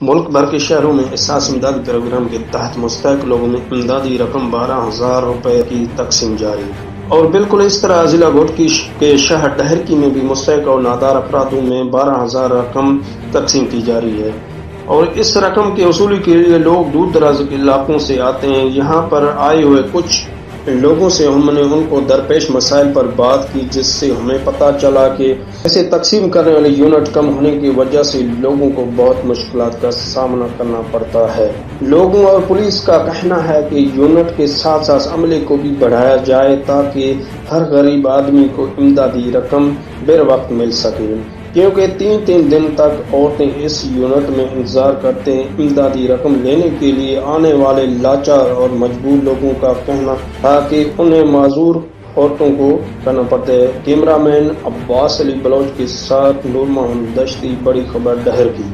ملک بھر کے شہروں میں احساس امدادی پروگرام کے تحت مستحق لوگوں میں امدادی رقم 12,000 روپے کی تقسیم جاری، اور بالکل اس طرح ضلع گوٹکی کے شہر ڈہرکی میں بھی مستحق اور نادار افرادوں میں 12,000 رقم تقسیم کی جا رہی ہے۔ اور اس رقم کے وصولی کے لیے لوگ دور دراز کے علاقوں سے آتے ہیں۔ یہاں پر آئے ہوئے کچھ لوگوں سے ہم نے ان کو درپیش مسائل پر بات کی، جس سے ہمیں پتہ چلا کہ ایسے تقسیم کرنے والے یونٹ کم ہونے کی وجہ سے لوگوں کو بہت مشکلات کا سامنا کرنا پڑتا ہے۔ لوگوں اور پولیس کا کہنا ہے کہ یونٹ کے ساتھ ساتھ عملے کو بھی بڑھایا جائے تاکہ ہر غریب آدمی کو امدادی رقم بر وقت مل سکے، کیونکہ 3 دن تک عورتیں اس یونٹ میں انتظار کرتے ہیں۔ امدادی رقم لینے کے لیے آنے والے لاچار اور مجبور لوگوں کا کہنا تھا کہ انہیں معذور عورتوں کو کرنا پڑتا ہے۔ کیمرہ مین عباس علی بلوچ کے ساتھ نور محمد دشتی، بڑی خبر ڈہرکی۔